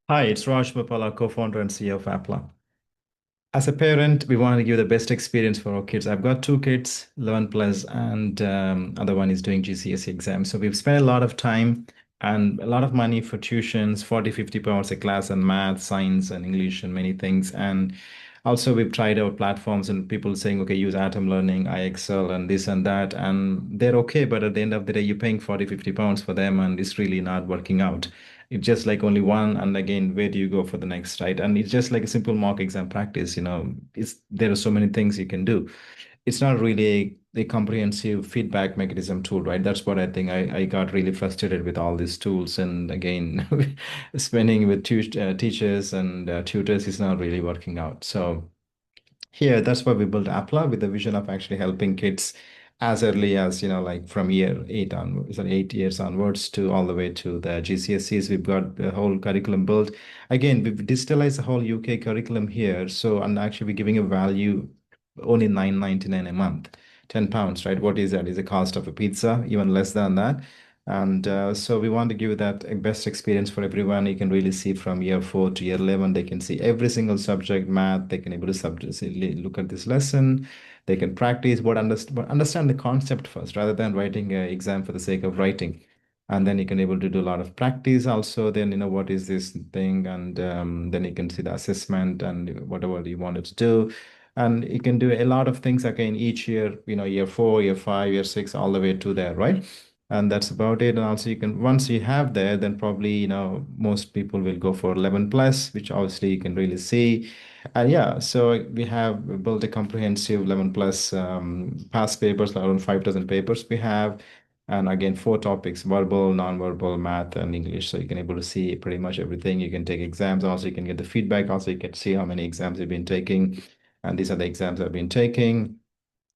Hi, it's Raj Bapala, co-founder and CEO of Applaa. As a parent, we want to give the best experience for our kids. I've got two kids, 11 plus, and other one is doing GCSE exams. So we've spent a lot of time and a lot of money for tuitions, 40, 50 pounds a class on math, science, and English, and many things. And also we've tried our platforms and people saying, okay, use Atom Learning, iExcel, and this and that. And they're okay, but at the end of the day, you're paying 40, 50 pounds for them, and it's really not working out. It's just like only one, and again, where do you go for the next, right? And it's just like a simple mock exam practice, it's there are so many things you can do. It's not really a comprehensive feedback mechanism tool, right? That's what I think. I got really frustrated with all these tools, and again, spending with teachers and tutors is not really working out. So here, that's why we built Appla with the vision of actually helping kids as early as, like from year 8 years onwards to all the way to the GCSEs. We've got the whole curriculum built. Again, we've digitalized the whole UK curriculum here. So, and actually we're giving a value only 9.99 a month, £10, right? What is that? Is the cost of a pizza, even less than that. And so we want to give that a best experience for everyone. You can really see from year 4 to year 11, they can see every single subject, math, they can able to look at this lesson. They can practice but understand the concept first rather than writing an exam for the sake of writing. And then you can able to do a lot of practice also. Then, what is this thing? And then you can see the assessment and whatever you wanted to do. And you can do a lot of things again each year, year 4, year 5, year 6, all the way to there, right? And that's about it. And also you can, once you have there, then probably, most people will go for 11 plus, which obviously you can really see. And yeah, so we have built a comprehensive 11 plus past papers, around 5 dozen papers we have. And again, four topics: verbal, non-verbal, math, and English. So you can able to see pretty much everything. You can take exams. Also, you can get the feedback. Also, you can see how many exams you've been taking. And these are the exams I've been taking,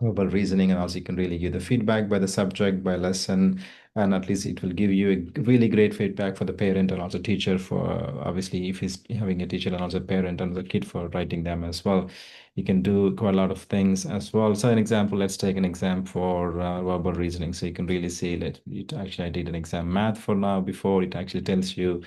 verbal reasoning, and also you can really give the feedback by the subject, by lesson, and at least it will give you a really great feedback for the parent and also teacher for obviously if he's having a teacher and also parent and the kid for writing them as well. You can do quite a lot of things as well. So an example, let's take an exam for verbal reasoning. So you can really see that it actually I did an exam math for now before it actually tells you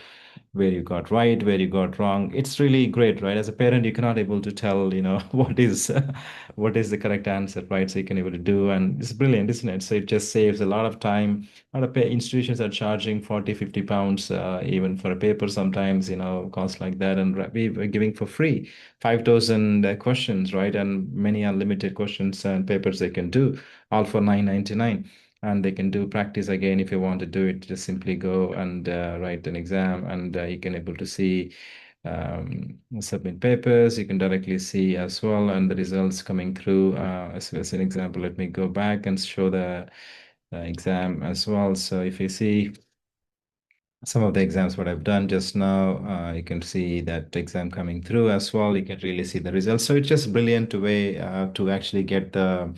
where you got right, where you got wrong. It's really great, right? As a parent, you cannot able to tell, what is the correct answer, right? So you can able to do, and it's brilliant, isn't it? So it just saves a lot of time. A lot of institutions are charging 40, 50 pounds, even for a paper sometimes, cost like that. And we're giving for free 5,000 questions, right? And many unlimited questions and papers they can do, all for 9.99. And they can do practice again if you want to do it. Just simply go and write an exam, and you can able to see submit papers. You can directly see as well, and the results coming through. As an example, let me go back and show the exam as well. So if you see some of the exams what I've done just now, you can see that exam coming through as well. You can really see the results. So it's just brilliant way to actually get the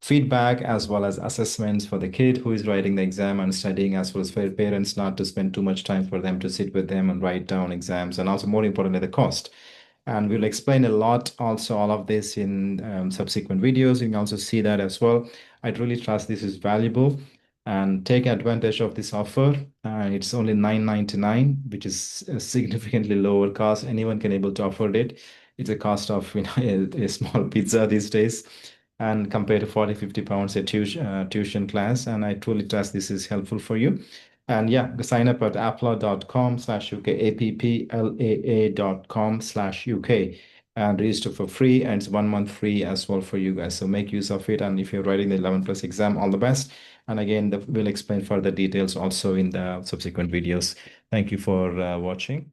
feedback as well as assessments for the kid who is writing the exam and studying, as well as for parents not to spend too much time for them to sit with them and write down exams, and also more importantly the cost. And we'll explain a lot also all of this in subsequent videos. You can also see that as well. I really trust this is valuable, and take advantage of this offer. It's only 9.99, which is a significantly lower cost. Anyone can able to afford it. It's a cost of a small pizza these days, and compared to 40, 50 pounds a tuition class. And I truly trust this is helpful for you. And yeah, sign up at applaa.com/UK, applaa.com/UK, and register for free. And it's 1 month free as well for you guys. So make use of it. And if you're writing the 11 plus exam, all the best. And again, we'll explain further details also in the subsequent videos. Thank you for watching.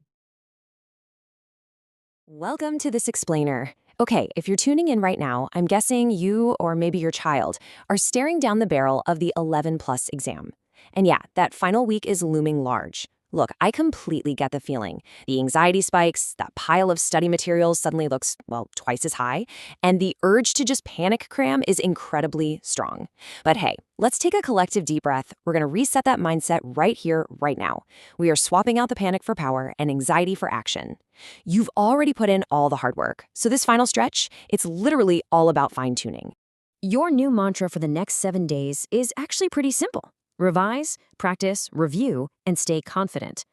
Welcome to this explainer. Okay, if you're tuning in right now, I'm guessing you or maybe your child are staring down the barrel of the 11 plus exam. And yeah, that final week is looming large. Look, I completely get the feeling. The anxiety spikes, that pile of study materials suddenly looks, well, twice as high, and the urge to just panic cram is incredibly strong. But hey, let's take a collective deep breath. We're going to reset that mindset right here, right now. We are swapping out the panic for power and anxiety for action. You've already put in all the hard work, so this final stretch, it's literally all about fine-tuning. Your new mantra for the next 7 days is actually pretty simple. Revise, practice, review, and stay confident.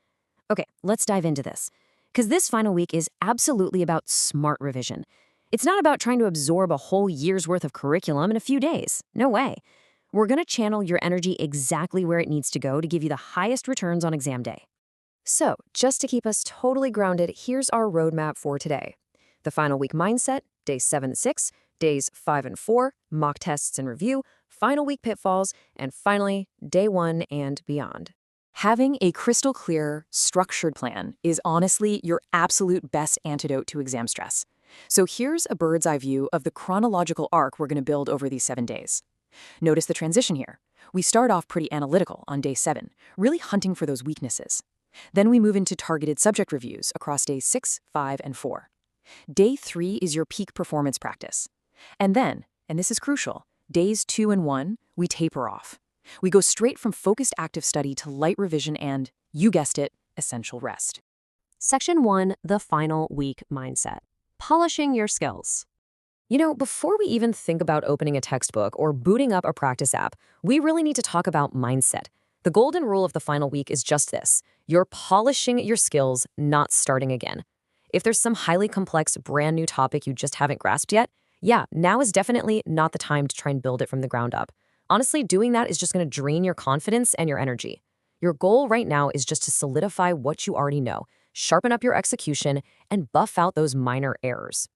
Okay, let's dive into this. Because this final week is absolutely about smart revision. It's not about trying to absorb a whole year's worth of curriculum in a few days. No way. We're going to channel your energy exactly where it needs to go to give you the highest returns on exam day. So, just to keep us totally grounded, here's our roadmap for today. The final week mindset, days 7 to 6, days 5 and 4, mock tests and review, final week pitfalls, and finally, day 1 and beyond. Having a crystal clear, structured plan is honestly your absolute best antidote to exam stress. So here's a bird's eye view of the chronological arc we're going to build over these 7 days. Notice the transition here. We start off pretty analytical on day 7, really hunting for those weaknesses. Then we move into targeted subject reviews across days 6, 5, and 4. Day 3 is your peak performance practice. And then, and this is crucial, days 2 and 1, we taper off. We go straight from focused active study to light revision and, you guessed it, essential rest. Section 1, the final week mindset. Polishing your skills. You know, before we even think about opening a textbook or booting up a practice app, we really need to talk about mindset. The golden rule of the final week is just this. You're polishing your skills, not starting again. If there's some highly complex, brand new topic you just haven't grasped yet, yeah, now is definitely not the time to try and build it from the ground up. Honestly, doing that is just going to drain your confidence and your energy. Your goal right now is just to solidify what you already know, sharpen up your execution, and buff out those minor errors.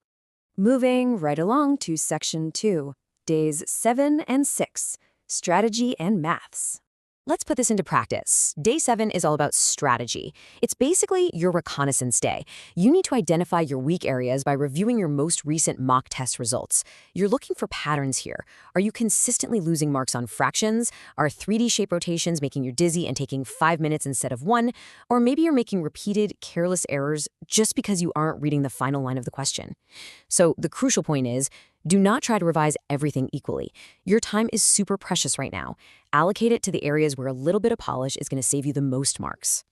Moving right along to Section 2, Days 7 and 6, Strategy and Maths. Let's put this into practice. Day 7 is all about strategy. It's basically your reconnaissance day. You need to identify your weak areas by reviewing your most recent mock test results. You're looking for patterns here. Are you consistently losing marks on fractions? Are 3D shape rotations making you dizzy and taking 5 minutes instead of 1? Or maybe you're making repeated, careless errors just because you aren't reading the final line of the question. So the crucial point is, do not try to revise everything equally. Your time is super precious right now. Allocate it to the areas where a little bit of polish is going to save you the most marks.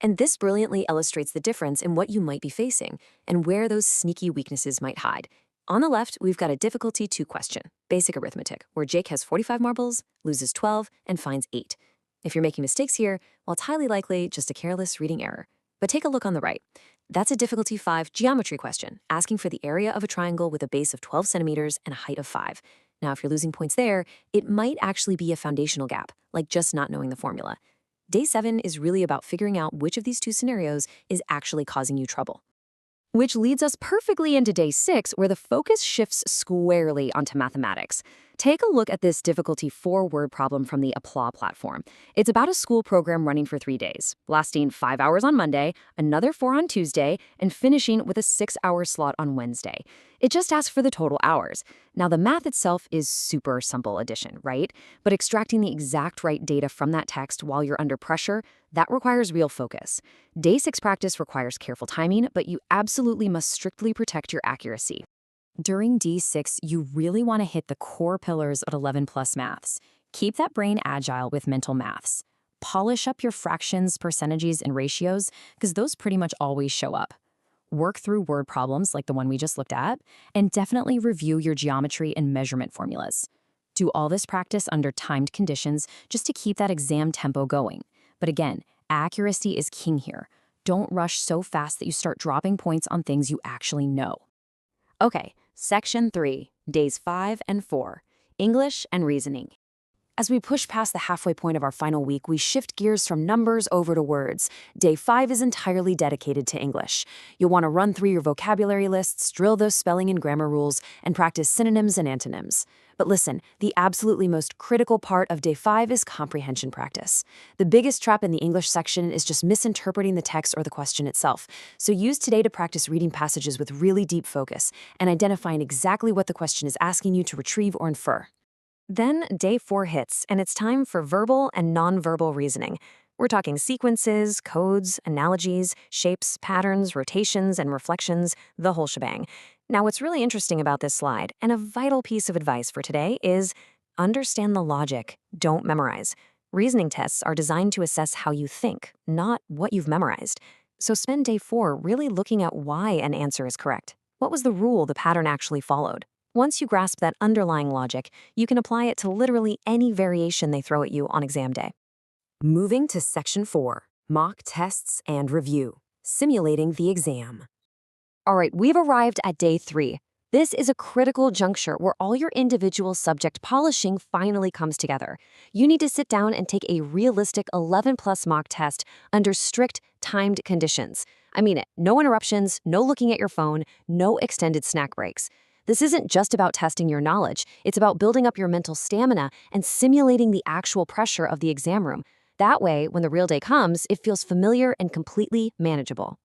And this brilliantly illustrates the difference in what you might be facing and where those sneaky weaknesses might hide. On the left, we've got a difficulty 2 question, basic arithmetic, where Jake has 45 marbles, loses 12, and finds 8. If you're making mistakes here, well, it's highly likely just a careless reading error. But take a look on the right. That's a difficulty 5 geometry question, asking for the area of a triangle with a base of 12 centimeters and a height of 5. Now, if you're losing points there, it might actually be a foundational gap, like just not knowing the formula. Day 7 is really about figuring out which of these 2 scenarios is actually causing you trouble. Which leads us perfectly into day 6, where the focus shifts squarely onto mathematics. Take a look at this difficulty 4 word problem from the Applaa platform. It's about a school program running for 3 days, lasting 5 hours on Monday, another 4 on Tuesday, and finishing with a 6-hour slot on Wednesday. It just asks for the total hours. Now, the math itself is super simple addition, right? But extracting the exact right data from that text while you're under pressure, that requires real focus. Day 6 practice requires careful timing, but you absolutely must strictly protect your accuracy. During D6, you really want to hit the core pillars of 11 plus maths. Keep that brain agile with mental maths. Polish up your fractions, percentages, and ratios, because those pretty much always show up. Work through word problems like the one we just looked at, and definitely review your geometry and measurement formulas. Do all this practice under timed conditions just to keep that exam tempo going. But again, accuracy is king here. Don't rush so fast that you start dropping points on things you actually know. Okay, Section 3, Days 5 and 4, English and Reasoning. As we push past the halfway point of our final week, we shift gears from numbers over to words. Day 5 is entirely dedicated to English. You'll want to run through your vocabulary lists, drill those spelling and grammar rules, and practice synonyms and antonyms. But listen, the absolutely most critical part of Day 5 is comprehension practice. The biggest trap in the English section is just misinterpreting the text or the question itself. So use today to practice reading passages with really deep focus and identifying exactly what the question is asking you to retrieve or infer. Then Day 4 hits, and it's time for verbal and nonverbal reasoning. We're talking sequences, codes, analogies, shapes, patterns, rotations, and reflections, the whole shebang. Now, what's really interesting about this slide, and a vital piece of advice for today, is understand the logic, don't memorize. Reasoning tests are designed to assess how you think, not what you've memorized. So spend Day 4 really looking at why an answer is correct. What was the rule the pattern actually followed? Once you grasp that underlying logic, you can apply it to literally any variation they throw at you on exam day. Moving to Section 4, Mock Tests and Review. simulating the exam. All right, we've arrived at day 3. This is a critical juncture where all your individual subject polishing finally comes together. You need to sit down and take a realistic 11+ mock test under strict, timed conditions. I mean it, no interruptions, no looking at your phone, no extended snack breaks. This isn't just about testing your knowledge, it's about building up your mental stamina and simulating the actual pressure of the exam room. That way, when the real day comes, it feels familiar and completely manageable.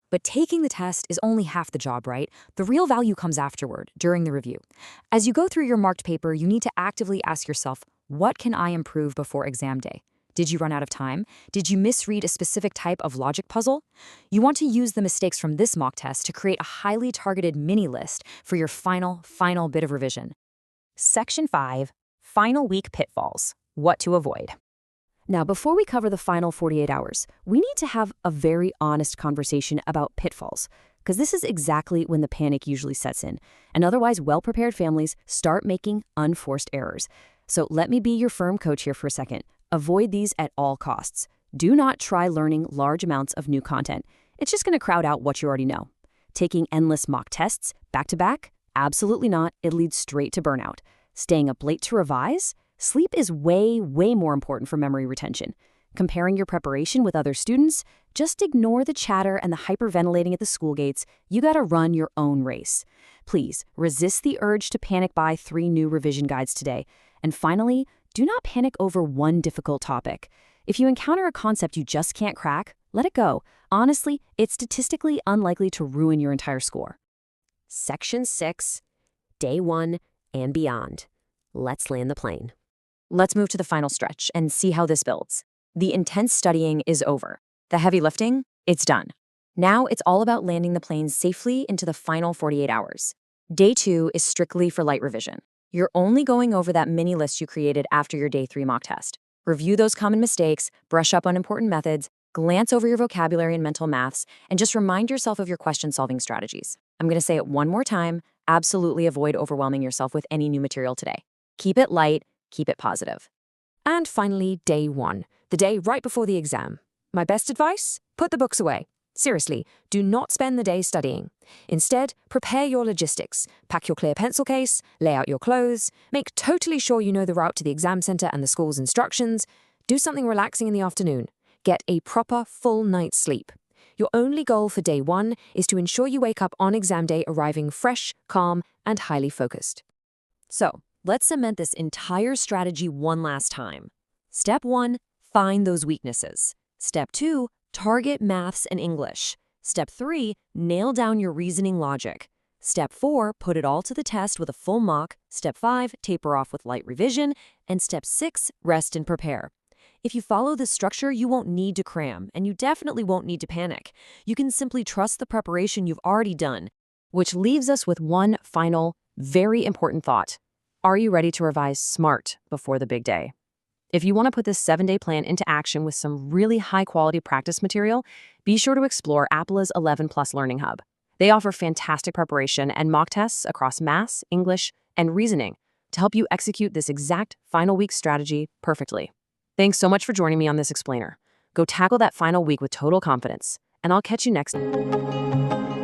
But taking the test is only half the job, right? The real value comes afterward, during the review. As you go through your marked paper, you need to actively ask yourself, what can I improve before exam day? Did you run out of time? Did you misread a specific type of logic puzzle? You want to use the mistakes from this mock test to create a highly targeted mini list for your final bit of revision. Section 5, Final Week Pitfalls, What to Avoid. Now, before we cover the final 48 hours, we need to have a very honest conversation about pitfalls, because this is exactly when the panic usually sets in, and otherwise well-prepared families start making unforced errors. So let me be your firm coach here for a second. Avoid these at all costs. Do not try learning large amounts of new content. It's just going to crowd out what you already know. Taking endless mock tests, back-to-back? Absolutely not. It leads straight to burnout. Staying up late to revise? Sleep is way more important for memory retention. Comparing your preparation with other students? Just ignore the chatter and the hyperventilating at the school gates. You gotta run your own race. Please, resist the urge to panic buy 3 new revision guides today. And finally, do not panic over one difficult topic. If you encounter a concept you just can't crack, let it go. Honestly, it's statistically unlikely to ruin your entire score. Section 6, Day 1 and beyond. Let's land the plane. Let's move to the final stretch and see how this builds. The intense studying is over. The heavy lifting, it's done. Now it's all about landing the plane safely into the final 48 hours. Day 2 is strictly for light revision. You're only going over that mini list you created after your Day 3 mock test. Review those common mistakes, brush up on important methods, glance over your vocabulary and mental maths, and just remind yourself of your question-solving strategies. I'm going to say it one more time. Absolutely avoid overwhelming yourself with any new material today. Keep it light, keep it positive. And finally, Day 1, the day right before the exam. My best advice? Put the books away. Seriously, do not spend the day studying. Instead, prepare your logistics. Pack your clear pencil case, lay out your clothes, make totally sure you know the route to the exam center and the school's instructions. Do something relaxing in the afternoon. Get a proper full night's sleep. Your only goal for Day 1 is to ensure you wake up on exam day arriving fresh, calm, and highly focused. So, let's cement this entire strategy one last time. Step 1, find those weaknesses. Step 2, target maths and English. Step 3, nail down your reasoning logic. Step 4, put it all to the test with a full mock. Step 5, taper off with light revision. And Step 6, rest and prepare. If you follow this structure, you won't need to cram, and you definitely won't need to panic. You can simply trust the preparation you've already done. Which leaves us with one final, very important thought. Are you ready to revise smart before the big day? If you want to put this 7-day plan into action with some really high-quality practice material, be sure to explore Applaa's 11+ Learning Hub. They offer fantastic preparation and mock tests across maths, English, and reasoning to help you execute this exact final week strategy perfectly. Thanks so much for joining me on this explainer. Go tackle that final week with total confidence, and I'll catch you next time.